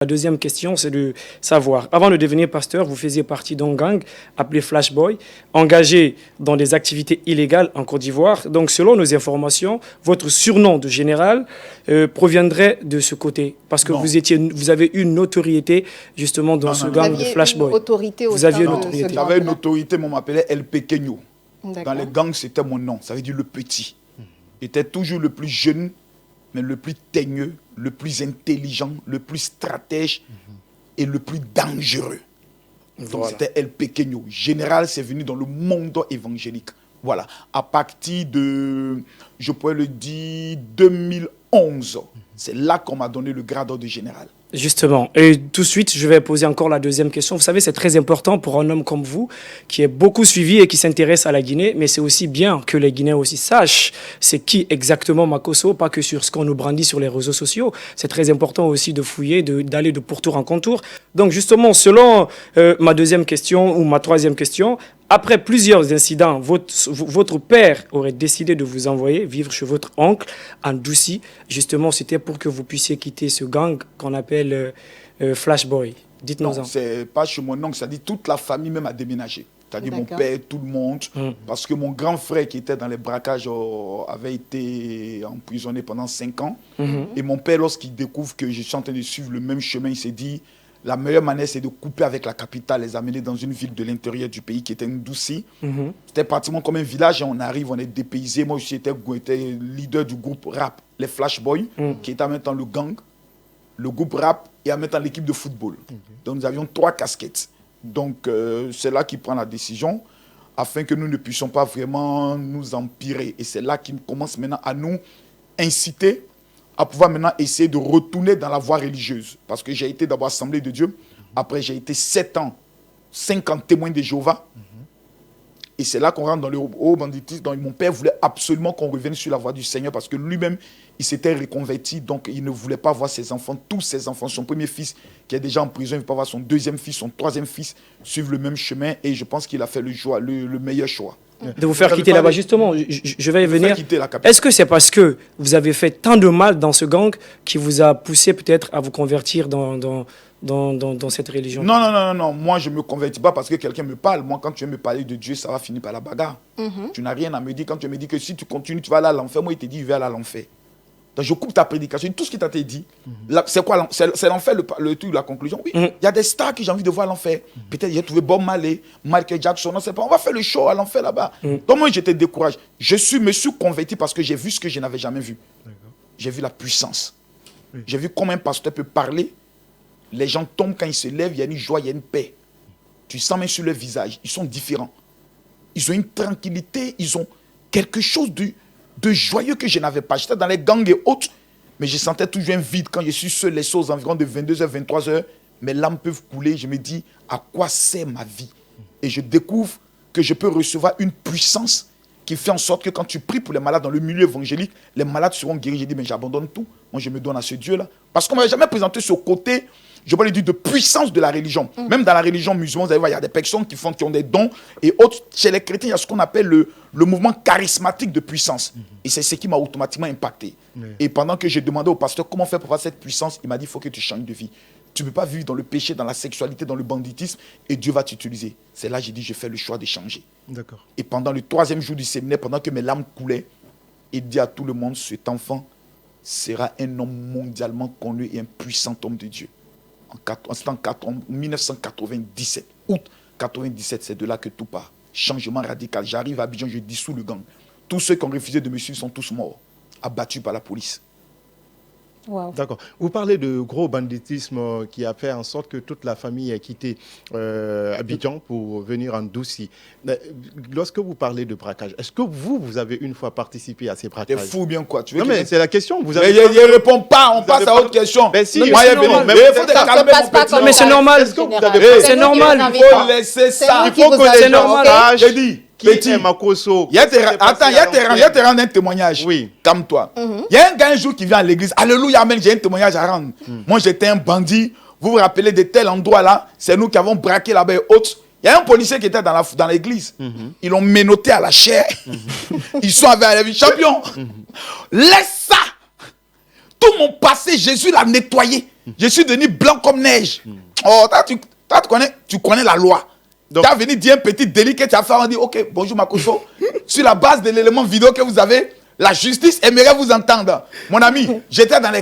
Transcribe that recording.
La deuxième question, c'est de savoir, avant de devenir pasteur, vous faisiez partie d'un gang appelé Flash Boy, engagé dans des activités illégales en Côte d'Ivoire. Donc, selon nos informations, votre surnom de général proviendrait de ce côté, parce que vous avez eu une notoriété justement dans ce gang de Flash Boy. Vous aviez une autorité. J'avais une autorité, mais on m'appelait El Pequeño. Dans les gangs, c'était mon nom, ça veut dire le petit. J'étais toujours le plus jeune, mais le plus teigneux, le plus intelligent, le plus stratège et le plus dangereux. Donc c'était El Pequeño. Général, c'est venu dans le monde évangélique. Voilà. À partir de, je pourrais le dire, 2011, c'est là qu'on m'a donné le grade de général. Justement, et tout de suite, je vais poser encore la deuxième question. Vous savez, c'est très important pour un homme comme vous, qui est beaucoup suivi et qui s'intéresse à la Guinée, mais c'est aussi bien que les Guinéens aussi sachent c'est qui exactement Makosso, pas que sur ce qu'on nous brandit sur les réseaux sociaux. C'est très important aussi de fouiller, d'aller de pourtour en contour. Donc justement, selon ma deuxième question ou ma troisième question, après plusieurs incidents, votre père aurait décidé de vous envoyer vivre chez votre oncle en Douci. Justement, c'était pour que vous puissiez quitter ce gang qu'on appelle Flash Boy. Dites-nous-en. Non, c'est pas chez mon oncle, ça dit toute la famille même a déménagé. C'est-à-dire mon père, tout le monde. Parce que mon grand frère qui était dans les braquages avait été emprisonné pendant 5 ans. Et mon père, lorsqu'il découvre que je suis en train de suivre le même chemin, il s'est dit... La meilleure manière, c'est de couper avec la capitale, les amener dans une ville de l'intérieur du pays qui était Ndouci. C'était pratiquement comme un village et on arrive, on est dépaysé. Moi, j'étais leader du groupe rap, les Flash Boys, qui était en même temps le gang, le groupe rap et en même temps l'équipe de football. Donc, nous avions 3 casquettes. Donc, c'est là qu'il prend la décision afin que nous ne puissions pas vraiment nous empirer. Et c'est là qu'il commence maintenant à nous inciter à pouvoir maintenant essayer de retourner dans la voie religieuse. Parce que j'ai été d'abord Assemblée de Dieu, après j'ai été 7 ans, 50 témoins de Jéhovah. Et c'est là qu'on rentre dans le haut banditisme. Donc mon père voulait absolument qu'on revienne sur la voie du Seigneur parce que lui-même, il s'était reconverti, donc il ne voulait pas voir ses enfants, tous ses enfants, son premier fils qui est déjà en prison, il ne veut pas voir son deuxième fils, son troisième fils suivre le même chemin. Et je pense qu'il a fait le meilleur choix. De vous faire quitter là-bas, justement, je vais y venir. Est-ce que c'est parce que vous avez fait tant de mal dans ce gang qui vous a poussé peut-être à vous convertir dans cette religion? Non. Moi, je ne me convertis pas parce que quelqu'un me parle. Moi, quand tu veux me parler de Dieu, ça va finir par la bagarre. Tu n'as rien à me dire. Quand tu me dis que si tu continues, tu vas aller à l'enfer. Moi, il te dit, il va aller à l'enfer. Donc, je coupe ta prédication. Tout ce qu'il t'a dit, c'est quoi? C'est l'enfer, le truc, la conclusion. Oui, il y a des stars que j'ai envie de voir à l'enfer. Peut-être j'ai trouvé Bob Marley, Michael Jackson, on ne sait pas. On va faire le show à l'enfer là-bas. Donc, moi, j'étais découragé. Me suis converti parce que j'ai vu ce que je n'avais jamais vu. J'ai vu la puissance. J'ai vu comment un pasteur peut parler. Les gens tombent quand ils se lèvent, il y a une joie, il y a une paix. Tu sens même sur leur visage, ils sont différents. Ils ont une tranquillité, ils ont quelque chose de joyeux que je n'avais pas. J'étais dans les gangs et autres, mais je sentais toujours un vide. Quand je suis seul, les choses environ de 22h, 23h, mes larmes peuvent couler. Je me dis, à quoi sert ma vie? Et je découvre que je peux recevoir une puissance qui fait en sorte que quand tu pries pour les malades dans le milieu évangélique, les malades seront guéris. J'ai dit, mais j'abandonne tout. Moi, je me donne à ce Dieu-là. Parce qu'on ne m'avait jamais présenté ce côté, je peux le dire, de puissance de la religion. Même dans la religion musulmane, vous allez voir, il y a des personnes qui ont des dons. Et autres, chez les chrétiens, il y a ce qu'on appelle le mouvement charismatique de puissance. Et c'est ce qui m'a automatiquement impacté. Et pendant que j'ai demandé au pasteur comment faire pour avoir cette puissance, il m'a dit, il faut que tu changes de vie. Tu ne peux pas vivre dans le péché, dans la sexualité, dans le banditisme, et Dieu va t'utiliser. C'est là que j'ai dit, je fais le choix de changer. Et pendant le 3e jour du séminaire, pendant que mes larmes coulaient, il dit à tout le monde, cet enfant sera un homme mondialement connu et un puissant homme de Dieu. En 1997, août 97, c'est de là que tout part. Changement radical. J'arrive à Abidjan, je dissous le gang. Tous ceux qui ont refusé de me suivre sont tous morts, abattus par la police. Wow. D'accord. Vous parlez de gros banditisme qui a fait en sorte que toute la famille ait quitté Abidjan pour venir en Douci. Lorsque vous parlez de braquage, est-ce que vous avez une fois participé à ces braquages? T'es fou bien quoi? Tu veux non mais c'est la question. Vous avez... Il ne répond pas, on passe à autre question. Mais si, mais c'est normal. Est-ce que vous avez... C'est normal. Il faut laisser ça. Il faut que les gens sachent. J'ai dit. Qui est Makosso? Attends, il y a te rendre un témoignage. Oui. Calme-toi. Il y a un gars un jour qui vient à l'église. Alléluia, amen, j'ai un témoignage à rendre. Moi, j'étais un bandit. Vous vous rappelez de tel endroit là? C'est nous qui avons braqué là-bas et autres. Il y a un policier qui était dans l'église. Ils l'ont menotté à la chair. Ils sont avec la vie. Champion, laisse ça. Tout mon passé, Jésus l'a nettoyé. Je suis devenu blanc comme neige. Oh, tu connais la loi. Tu as venu dire un petit délit que tu as fait, on dit, ok, bonjour Makoso. Sur la base de l'élément vidéo que vous avez, la justice aimerait vous entendre. Mon ami, j'étais dans les